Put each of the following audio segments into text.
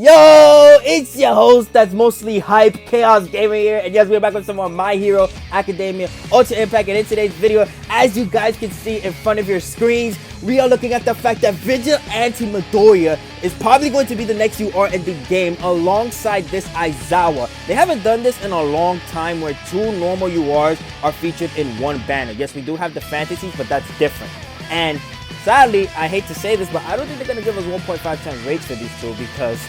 Yo, it's your host that's mostly hype, Chaos Gamer here, and yes, we're back with some more My Hero Academia Ultra Impact. And in today's video, as you guys can see in front of your screens, we are looking at the fact that Vigilante Midoriya is probably going to be the next UR in the game alongside this Aizawa. They haven't done this in a long time where two normal URs are featured in one banner. Yes, we do have the fantasies, but that's different. And sadly, I hate to say this, but I don't think they're going to give us 1.5 times rates for these two because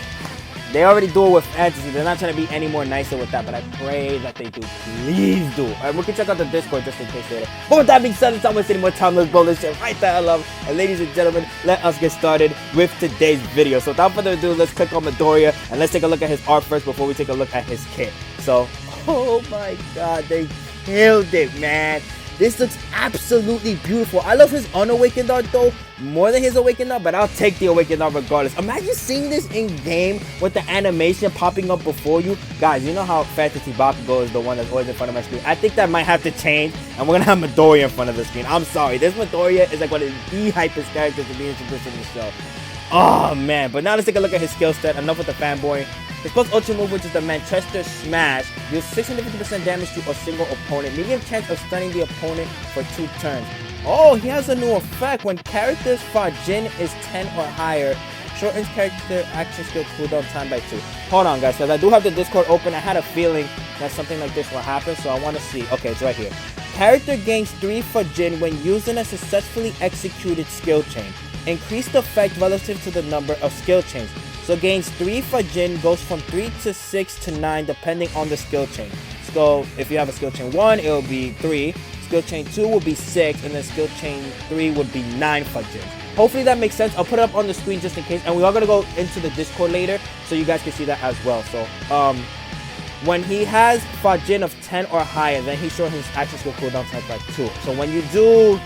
they already do it with fantasy. They're not trying to be any more nicer with that, but I pray that they do. Please do. Alright, we can check out the Discord just in case later. But with that being said, it's not wasting any more time. Let's blow this shit right the hell up. And ladies and gentlemen, let us get started with today's video. So without further ado, let's click on Midoriya and let's take a look at his art first before we take a look at his kit. So, oh my god, they killed it, man. This looks absolutely beautiful. I love his unawakened art though more than his awakened art, but I'll take the awakened art regardless. Imagine seeing this in game with the animation popping up before you. Guys, you know how Fantasy Bakugo is the one that's always in front of my screen? I think that might have to change, and we're gonna have Midoriya in front of the screen. I'm sorry, this Midoriya is like one of the hypest characters to be introduced in the show. Oh man, but now let's take a look at his skill set. Enough with the fanboy. His plus ultra move, which is the Manchester Smash, deals 650% damage to a single opponent. Medium chance of stunning the opponent for 2 turns. Oh, he has a new effect. When character's Fajin is 10 or higher, shortens character action skill cooldown time by 2. Hold on, guys, because I do have the Discord open. I had a feeling that something like this will happen, so I want to see. Okay, it's right here. Character gains 3 Fajin when using a successfully executed skill chain. Increased effect relative to the number of skill chains. So gains 3 Fajin, goes from 3 to 6 to 9 depending on the skill chain. So if you have a skill chain 1, it will be 3. Skill chain 2 will be 6, and then skill chain 3 would be 9 Fajin. Hopefully that makes sense. I'll put it up on the screen just in case, and we are going to go into the Discord later so you guys can see that as well. So when he has Fajin of 10 or higher, then he shortens his action skill cooldown time by 2. So when you do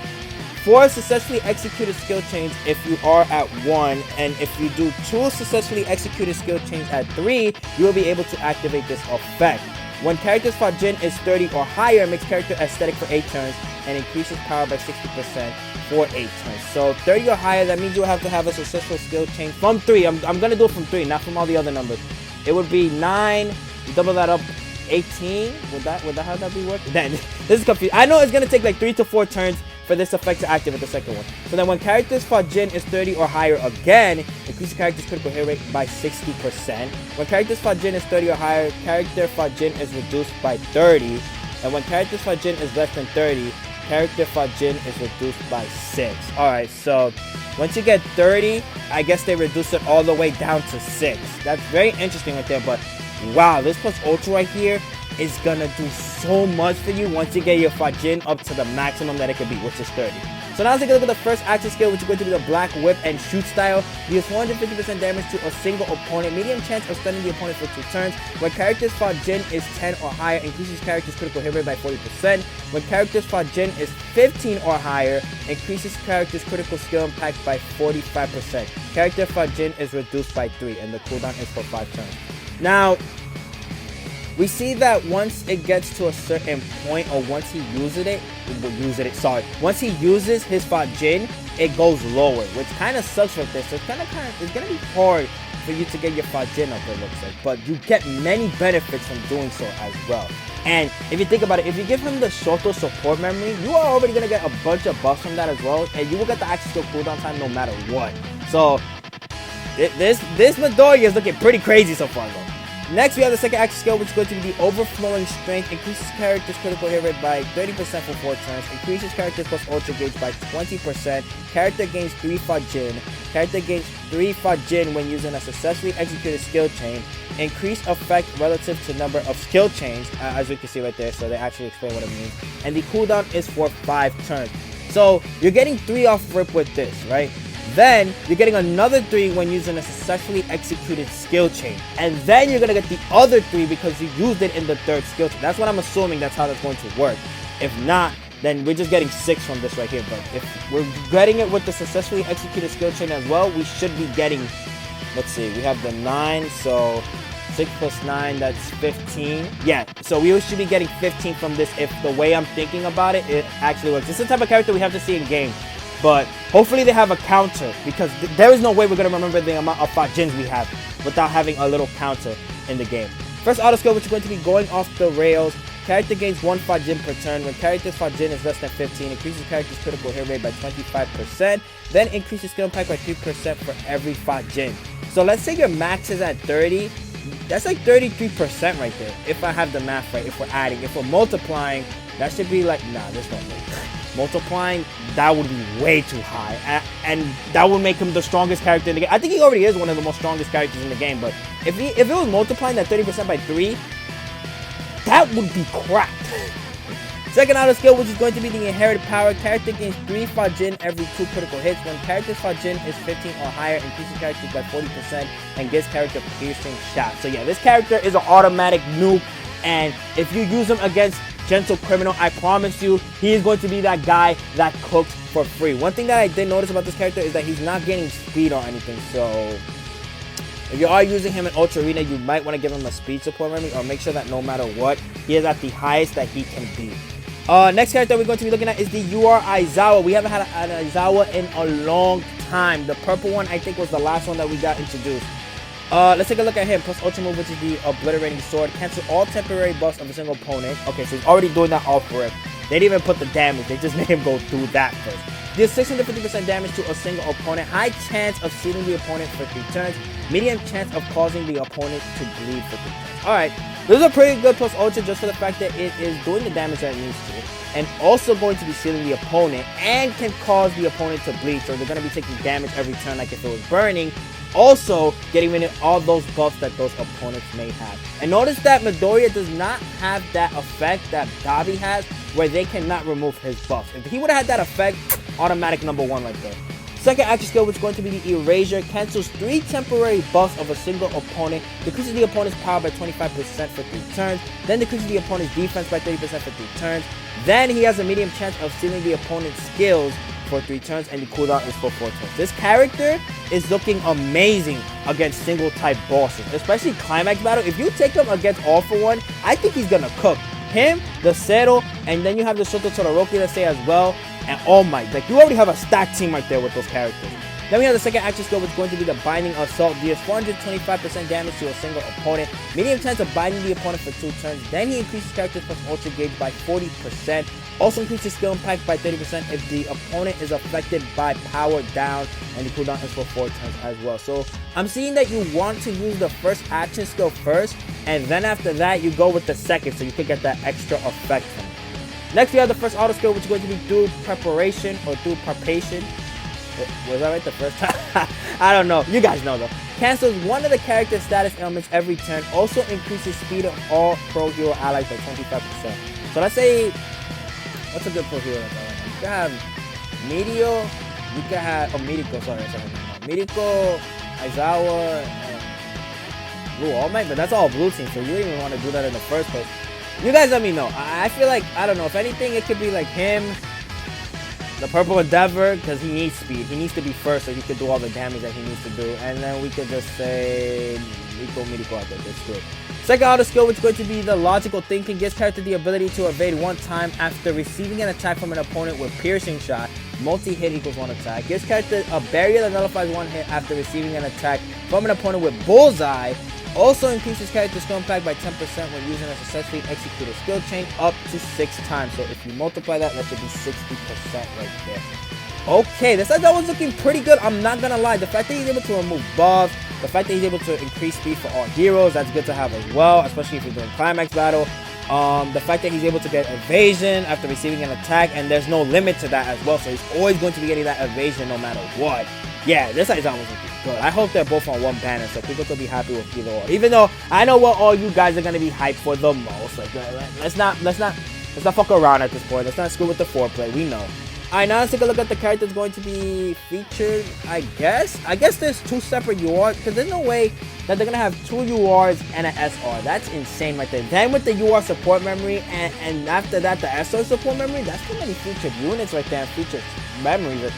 4 successfully executed skill chains if you are at 1, and if you do 2 successfully executed skill chains at 3, you will be able to activate this effect. When character's Fajin is 30 or higher, it makes character aesthetic for 8 turns and increases power by 60% for 8 turns. So 30 or higher, that means you have to have a successful skill chain from 3. I'm going to do it from 3, not from all the other numbers. It would be 9, you double that up, 18. Would that how that be working? Then this is confusing. I know it's going to take like 3 to 4 turns for this effect to activate the second one. So then when character's Fajin is 30 or higher again, increases character's critical hit rate by 60%. When character's Fajin is 30 or higher, character Fajin is reduced by 30. And when character's Fajin is less than 30, character Fajin is reduced by 6. Alright, so once you get 30, I guess they reduce it all the way down to 6. That's very interesting right there, but wow, this plus ultra right here is gonna do so much for you once you get your Fajin up to the maximum that it could be, which is 30. So now let's take a look at the first action skill, which is going to be the Black Whip and Shoot style. Deals 450% damage to a single opponent. Medium chance of stunning the opponent for 2 turns. When character's Fajin is 10 or higher, increases character's critical hit rate by 40%. When character's Fajin is 15 or higher, increases character's critical skill impact by 45%. Character Fajin is reduced by 3, and the cooldown is for 5 turns. Now, we see that once it gets to a certain point, or once he uses it, once he uses his Fajin, it goes lower, which kind of sucks right there. So it's gonna be hard for you to get your Fajin up, it looks like, but you get many benefits from doing so as well. And if you think about it, if you give him the Shoto support memory, you are already gonna get a bunch of buffs from that as well, and you will get the action skill cooldown time no matter what. So this Midoriya is looking pretty crazy so far though. Next, we have the second action skill, which is going to be the Overflowing Strength. Increases character's critical hit rate by 30% for 4 turns. Increases character's plus ultra gauge by 20%. Character gains 3 Fajin. Character gains 3 Fajin when using a successfully executed skill chain. Increased effect relative to number of skill chains, as we can see right there. So they actually explain what it means. And the cooldown is for 5 turns. So you're getting 3 off rip with this, right? Then you're getting another 3 when using a successfully executed skill chain. And then you're going to get the other 3 because you used it in the 3rd skill chain. That's what I'm assuming that's how that's going to work. If not, then we're just getting 6 from this right here. But if we're getting it with the successfully executed skill chain as well, we should be getting, let's see, we have the 9, so 6 plus 9, that's 15. Yeah, so we should be getting 15 from this if the way I'm thinking about it, it actually works. This is the type of character we have to see in game. But hopefully they have a counter, because there is no way we're going to remember the amount of Fajins we have without having a little counter in the game. First auto skill, which is going to be going off the rails. Character gains 1 Fajin per turn. When character's Fajin is less than 15, increases character's critical hit rate by 25%. Then increases skill impact by 3% for every Fajin. So let's say your max is at 30. That's like 33% right there. If I have the math right, if we're adding. If we're multiplying, that should be like, nah, there's no way. Multiplying, that would be way too high. And that would make him the strongest character in the game. I think he already is one of the most strongest characters in the game. But if it was multiplying that 30% by 3, that would be crap. Second auto skill, which is going to be the inherited power. Character gains 3 Fajin every 2 critical hits. When character's Fajin is 15 or higher, increases characters by 40% and gives character piercing shot. So yeah, this character is an automatic nuke, and if you use him against Gentle Criminal, I promise you, he is going to be that guy that cooks for free. One thing that I did notice about this character is that he's not gaining speed or anything, so if you are using him in Ultra Arena, you might want to give him a speed support memory, or make sure that no matter what, he is at the highest that he can be. Next character we're going to be looking at is the UR Aizawa. We haven't had an Aizawa in a long time. The purple one, I think, was the last one that we got introduced. Let's take a look at him. Plus Ultra Move, which is the Obliterating Sword. Cancel all temporary buffs of a single opponent. Okay, so he's already doing that off rip. They didn't even put the damage. They just made him go through that first. Deals 650% damage to a single opponent. High chance of sealing the opponent for 3 turns. Medium chance of causing the opponent to bleed for 3 turns. Alright, this is a pretty good plus Ultra, just for the fact that it is doing the damage that it needs to. And also going to be sealing the opponent and can cause the opponent to bleed. So they're going to be taking damage every turn like if it was burning. Also getting rid of all those buffs that those opponents may have. And notice that Midoriya does not have that effect that Dabi has, where they cannot remove his buffs. If he would have had that effect, automatic number 1 right there. Second action skill, which is going to be the Erasure, cancels 3 temporary buffs of a single opponent, decreases the opponent's power by 25% for 3 turns, then decreases the opponent's defense by 30% for 3 turns. Then he has a medium chance of stealing the opponent's skills for 3 turns, and the cooldown is for 4 turns. This character is looking amazing against single type bosses, especially Climax Battle. If you take him against All For One, I think he's gonna cook. Him, the Zero, and then you have the Shoto Todoroki, let's say, as well. And oh my, like, you already have a stacked team right there with those characters. Then we have the second action skill, which is going to be the Binding Assault. Deals 425% damage to a single opponent. Medium chance of binding the opponent for 2 turns. Then he increases character's plus Ultra Gauge by 40%. Also increases skill impact by 30% if the opponent is affected by Power Down. And the cooldown is for 4 turns as well. So I'm seeing that you want to use the first action skill first, and then after that you go with the second, so you can get that extra effect from it. Next, we have the first auto skill, which is going to be through preparation or through preparation. Was that right the first time? I don't know. You guys know though. Cancels one of the character's status elements every turn. Also increases speed of all pro hero allies by 25%. So let's say, what's a good pro hero? You can have Meteor. You can have Miriko. Sorry. Miriko, Aizawa, and Blue All Might. But that's all blue team, so you don't even want to do that in the first place. You guys let me know. I feel like, I don't know, if anything, it could be like him, the Purple Endeavor, because he needs speed. He needs to be first so he could do all the damage that he needs to do. And then we could just say Miriko out there. That's good. Second auto skill, which is going to be the Logical Thinking, gives character the ability to evade 1 time after receiving an attack from an opponent with Piercing Shot. Multi-hit equals 1 attack. Gives character a barrier that nullifies 1 hit after receiving an attack from an opponent with Bullseye. Also increases character skill impact by 10% when using a successfully executed skill chain up to 6 times. So if you multiply that, that should be 60% right there. Okay, this Aizawa was looking pretty good. I'm not gonna lie. The fact that he's able to remove buffs, the fact that he's able to increase speed for all heroes, that's good to have as well, especially if you're doing Climax Battle. The fact that he's able to get evasion after receiving an attack, and there's no limit to that as well, so he's always going to be getting that evasion no matter what. Yeah, this Aizawa was looking good. I hope they're both on 1 banner, so people could be happy with either or. Even though I know what all you guys are gonna be hyped for the most. Like, let's not fuck around at this point. Let's not screw with the foreplay. We know. Alright, now let's take a look at the characters going to be featured. I guess there's 2 separate URs, because there's no way that they're gonna have 2 URs and an SR. That's insane right there. Then with the UR support memory, and after that the SR support memory, that's too many featured units right there and featured memories.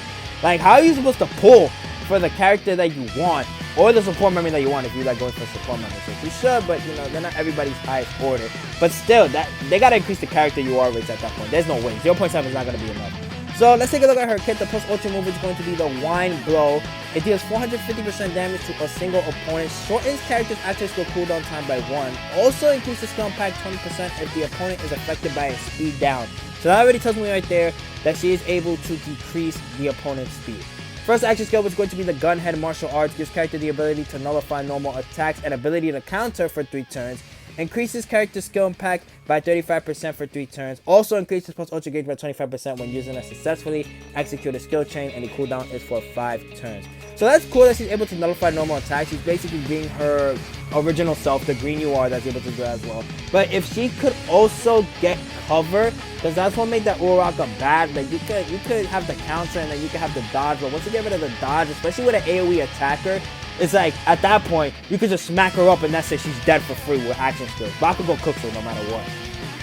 Like, how are you supposed to pull for the character that you want, or the support memory that you want if you like going for support memory? So you should, but you know, they're not everybody's highest order. But still, that they gotta increase the character UR rates at that point. There's no way. 0.7 is not gonna be enough. So let's take a look at her kit. The plus ultra move is going to be the Wine Blow. It deals 450% damage to a single opponent, shortens character's active skill cooldown time by 1, also increases skill impact 20% if the opponent is affected by a speed down. So that already tells me right there that she is able to decrease the opponent's speed. First action skill was going to be the Gunhead Martial Arts, gives character the ability to nullify normal attacks and ability to counter for 3 turns. Increases character skill impact by 35% for 3 turns. Also increases plus ultra gauge by 25% when using a successfully executed skill chain, and the cooldown is for 5 turns. So that's cool that she's able to nullify normal attacks. She's basically being her original self, the green you are, that's able to do that as well. But if she could also get cover, because that's what made that Uraraka bad. Like you could have the counter and then you could have the dodge, but once you get rid of the dodge, especially with an AoE attacker, it's like, at that point, you could just smack her up and that's it, she's dead for free with action skills. Bakugo cooks her no matter what.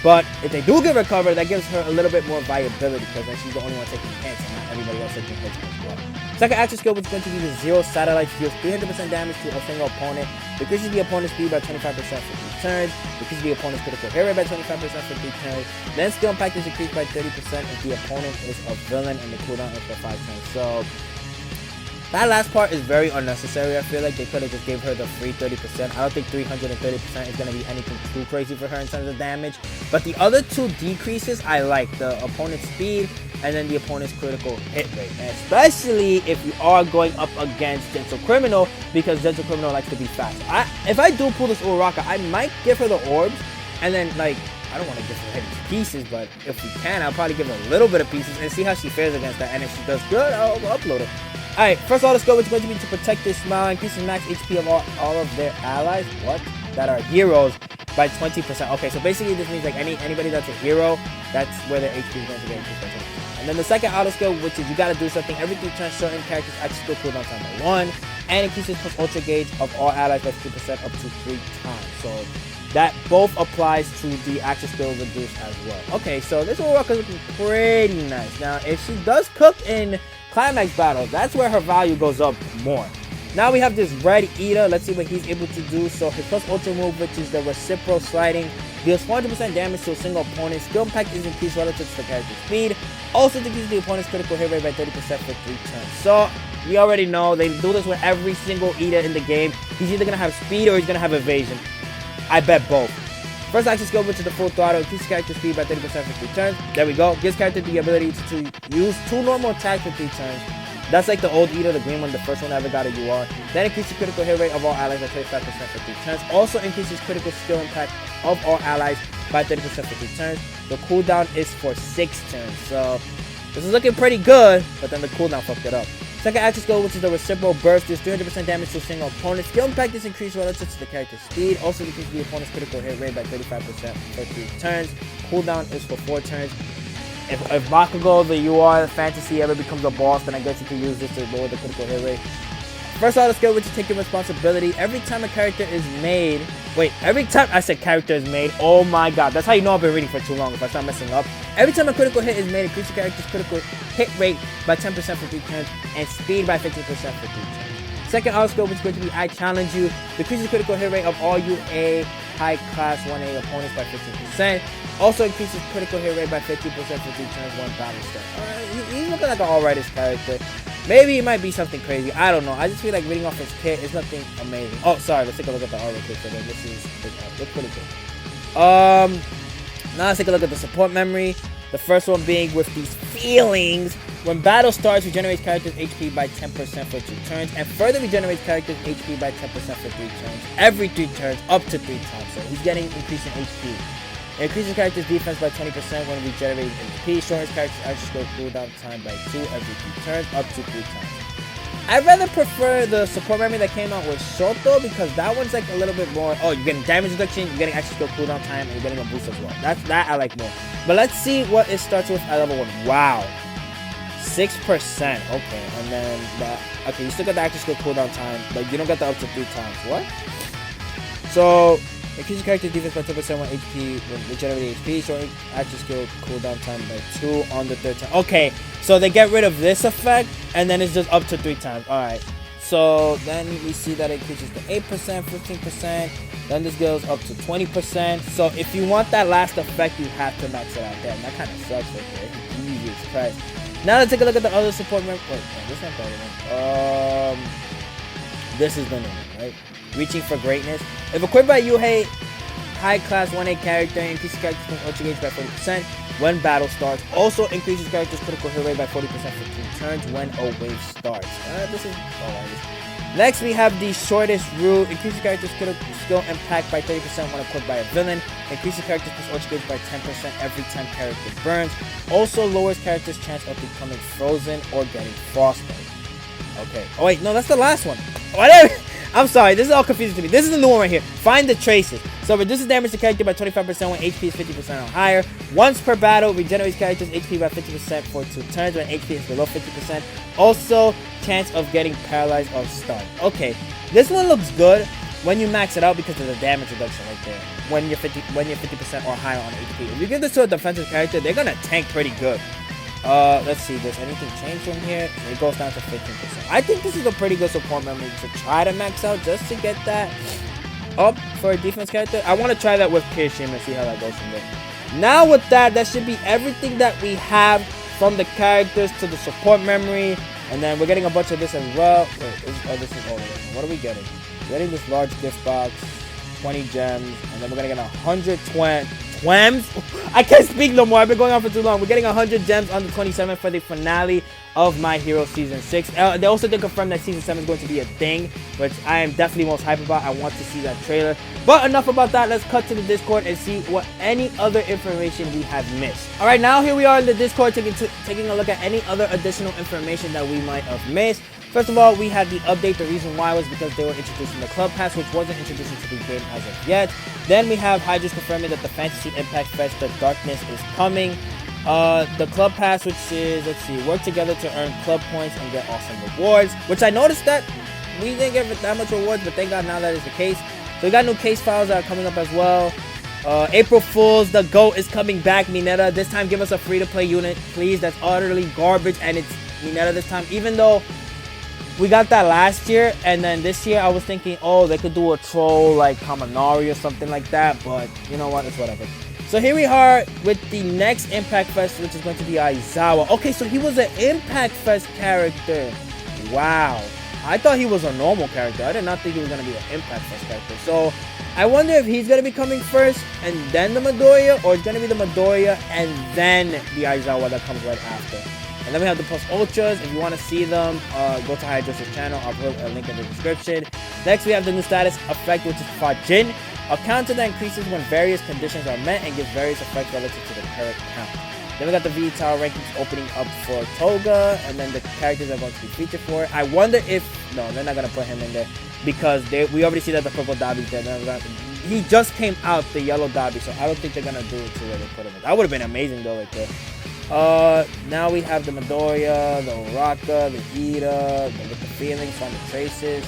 But if they do give her cover, that gives her a little bit more viability, because then she's the only one taking hits and not everybody else taking hits as well. Second action skill was going to be the Zero Satellite, deals 300% damage to a single opponent, decreases the opponent's speed by 25% for 3 turns, decreases the opponent's critical hit rate by 25% for 3 turns, then skill impact is increased by 30% if the opponent is a villain, and the cooldown is for 5 turns. So that last part is very unnecessary. I feel like they could have just gave her the free 30%. I don't think 330% is going to be anything too crazy for her in terms of damage. But the other 2 decreases I like, the opponent's speed and then the opponent's critical hit rate. And especially if you are going up against Gentle Criminal, because Gentle Criminal likes to be fast. If I do pull this Uraraka, I might give her the orbs, and then like, I don't want to give her any pieces, but if we can, I'll probably give her a little bit of pieces and see how she fares against that. And if she does good, I'll upload her. Alright, first auto skill is going to be to protect their smile, increasing max HP of all of their allies, that are heroes, by 20%. Okay, so basically this means like anybody that's a hero, that's where their HP is going to get increased by 20%. And then the second auto skill, which is you gotta do something every 3 turns, shorten character's action skill cooldown time by 1, and increases plus ultra gauge of all allies by 50% up to 3 times. So that both applies to the action skill reduced as well. Okay, so this Uraraka is looking pretty nice. Now, if she does cook in Climax Battle, that's where her value goes up more. Now we have this Red Eater. Let's see what he's able to do. So his plus ultra move, which is the Reciprocal Sliding, deals 400% damage to a single opponent. Skill impact is increased relative to the character's speed. Also decreases the opponent's critical hit rate by 30% for 3 turns. So we already know they do this with every single Eater in the game. He's either going to have speed or he's going to have evasion. I bet both. First action skill, which is the Full Throttle, increases character speed by 30% for 3 turns. There we go. Gives character the ability to use 2 normal attacks for 3 turns. That's like the old Eater, the green one, the first one that ever got a UR. Then increases critical hit rate of all allies by 25% for 3 turns. Also increases critical skill impact of all allies by 30% for 3 turns. The cooldown is for 6 turns. So this is looking pretty good, but then the cooldown fucked it up. Second action skill, which is the Reciprocal Burst, deals 300% damage to a single opponent. Skill impact is increased relative to the character's speed. Also decreases the opponent's critical hit rate by 35% for 3 turns. Cooldown is for 4 turns. If Bakugo, the UR fantasy, ever becomes a boss, then I guess you can use this to lower the critical hit rate. First auto skill, which is taking responsibility. Every time a character is made... every time I said character is made, oh my god. That's how you know I've been reading for too long if I start messing up. Every time a critical hit is made, increase the character's critical hit rate by 10% for 3 turns and speed by 15% for 3 turns. Second auto skill, which is going to be I Challenge You. Decreases the critical hit rate of all UA high class 1A opponents by 15%. Also increases critical hit rate by 50% for 3 turns, 1 battle step. He's looking like an alrightish character. Maybe it might be something crazy. I don't know. I just feel like reading off his kit is nothing amazing. Oh, sorry. Let's take a look at the auto kit. So then this looks pretty cool. Now let's take a look at the support memory. The first one being with these feelings. When battle starts, regenerates characters' HP by 10% for 2 turns, and further regenerates characters' HP by 10% for 3 turns. Every 3 turns, up to 3 times. So he's getting increasing HP. It increases character's defense by 20% when regenerating HP. Shortens character's action skill cooldown time by 2 every 3 turns, up to 3 times. I'd rather prefer the support memory that came out with Shoto, because that one's like a little bit more... Oh, you're getting damage reduction, you're getting action skill cooldown time, and you're getting a boost as well. That I like more. But let's see what it starts with at level 1. Wow. 6%. Okay, and then that... Okay, you still got the action skill cooldown time, but you don't get the up to 3 times. What? So... Increases character's defense by 10% when HP, when regenerating HP, shortening action skill cooldown time by 2 on the 3rd time. Okay, so they get rid of this effect, and then it's just up to 3 times. Alright, so then we see that it increases to 8%, 15%, then this goes up to 20%. So if you want that last effect, you have to max it out there, and that kind of sucks right there. Jesus Christ. Now let's take a look at the other support member. Wait, no, this is not the other one. This is the new one, right? Reaching for greatness. If equipped by Yuhei, high class 1A character, increases character's ultra gauge by 40% when battle starts. Also increases character's critical hit rate by 40% for 2 turns when a wave starts. This is alright. Next, we have the shortest route. Increases character's skill impact by 30% when equipped by a villain. Increases character's ultra gauge by 10% every time character burns. Also lowers character's chance of becoming frozen or getting frostbite. Okay. Oh wait, no, that's the last one. Whatever. I'm sorry, this is all confusing to me. This is the new one right here. Find the traces. So reduces damage to character by 25% when HP is 50% or higher. Once per battle, regenerates character's HP by 50% for 2 turns when HP is below 50%. Also, chance of getting paralyzed or stunned. Okay, this one looks good when you max it out because of the damage reduction right there. When you're 50% or higher on HP. If you give this to a defensive character, they're gonna tank pretty good. Let's see, does anything change from here? It goes down to 15%. I think this is a pretty good support memory to try to max out just to get that up for a defense character. I want to try that with Kirishima and see how that goes from there. Now with that should be everything that we have from the characters to the support memory. And then we're getting a bunch of this as well. Wait, this is all of it. What are we getting? We're getting this large gift box, 20 gems, and then we're going to get 100 Twems? I can't speak no more. I've been going on for too long. We're getting 100 gems on the 27th for the finale of My Hero Season 6. They also did confirm that Season 7 is going to be a thing, which I am definitely most hyped about. I want to see that trailer. But enough about that. Let's cut to the Discord and see what any other information we have missed. Alright, now here we are in the Discord taking a look at any other additional information that we might have missed. First of all, we had the update. The reason why was because they were introducing the Club Pass, which wasn't introduced into the game as of yet. Then we have Hydra's confirming that the Fantasy Impact Fest, The Darkness, is coming. The Club Pass, which is, let's see, work together to earn club points and get awesome rewards. Which I noticed that we didn't get that much rewards, but thank God now that is the case. So we got new case files that are coming up as well. April Fools, the GOAT is coming back, Mineta. This time give us a free-to-play unit, please. That's utterly garbage, and it's Mineta this time. Even though we got that last year, and then this year I was thinking, oh, they could do a troll like Kaminari or something like that, but you know what, it's whatever. So here we are with the next Impact Fest, which is going to be Aizawa. Okay, so he was an Impact Fest character. Wow. I thought he was a normal character. I did not think he was going to be an Impact Fest character. So I wonder if he's going to be coming first and then the Midoriya, or it's going to be the Midoriya and then the Aizawa that comes right after. And then we have the Plus Ultras. If you want to see them, go to Hydra's channel. I'll put a link in the description. Next, we have the new status effect, which is Fajin, a counter that increases when various conditions are met and gives various effects relative to the current count. Then we got the V Tower rankings opening up for Toga, and then the characters are going to be featured for it. I wonder if... No, they're not going to put him in there because we already see that the purple Dobby's there. He just came out, the yellow Dobby, so I don't think they're going to do it to where they put him in. That would have been amazing, though, right there. Now we have the Midoriya, the Uraka, the Ida, with the feelings from the traces,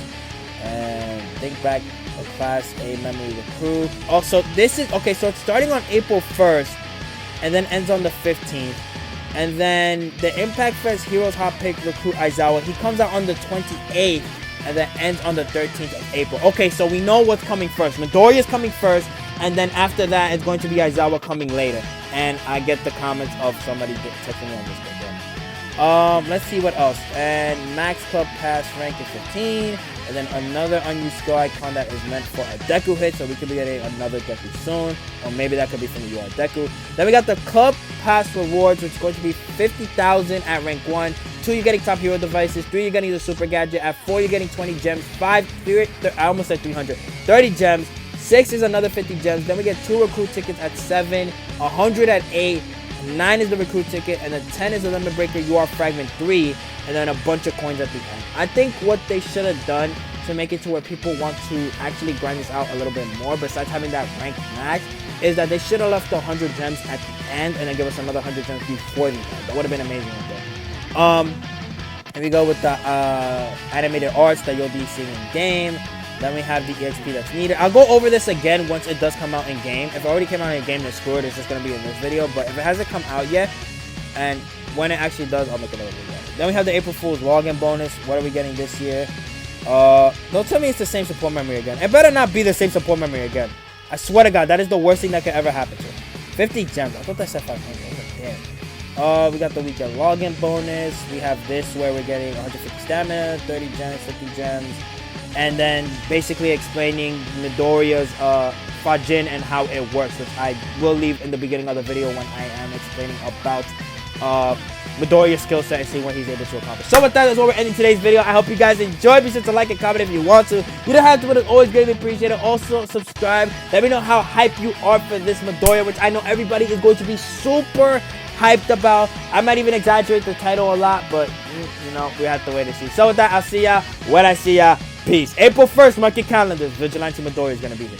and think back a Class A memory recruit. Also, this is okay. So it's starting on April 1st, and then ends on the 15th, and then the Impact Fest Heroes Hot Pick recruit Aizawa. He comes out on the 28th, and then ends on the 13th of April. Okay, so we know what's coming first. Midoriya is coming first, and then after that, it's going to be Aizawa coming later. And I get the comments of somebody texting me on this video. Let's see what else. And Max Club Pass rank is 15. And then another unused skill icon that is meant for a Deku hit. So we could be getting another Deku soon. Or maybe that could be from the UR Deku. Then we got the Club Pass rewards, which is going to be 50,000 at rank 1. 2, you're getting top hero devices. 3, you're getting the super gadget. At 4, you're getting 20 gems. 5, I almost said 300. 30 gems. 6 is another 50 gems. Then we get 2 recruit tickets at 7, 100 at 8, 9 is the recruit ticket, and then 10 is the limit breaker UR fragment 3, and then a bunch of coins at the end. I think what they should have done to make it to where people want to actually grind this out a little bit more, besides having that ranked max, is that they should have left the 100 gems at the end and then give us another 100 gems before the end. That would have been amazing right there. Here we go with the animated arts that you'll be seeing in game. Then we have the EXP that's needed. I'll go over this again once it does come out in game. If it already came out in game, then screw it. It's just going to be in this video. But if it hasn't come out yet, and when it actually does, I'll make another video. Then we have the April Fool's login bonus. What are we getting this year? Don't tell me it's the same support memory again. It better not be the same support memory again. I swear to God, that is the worst thing that could ever happen to it. 50 gems. I thought that said 500. Damn. We got the weekend login bonus. We have this where we're getting 150 stamina, 30 gems, 50 gems, and then basically explaining Midoriya's Fajin and how it works, which I will leave in the beginning of the video when I am explaining about Midoriya's skill set and see what he's able to accomplish. So with that, that's what we're ending today's video. I hope you guys enjoyed. Be sure to like and comment if you want to. You don't have to, but it's always greatly appreciated. Also, subscribe. Let me know how hyped you are for this Midoriya, which I know everybody is going to be super hyped about. I might even exaggerate the title a lot, but you know, we have to wait and see. So with that, I'll see ya when I see ya. Peace. April 1st, mark your calendars. Vigilante Midoriya is going to be here.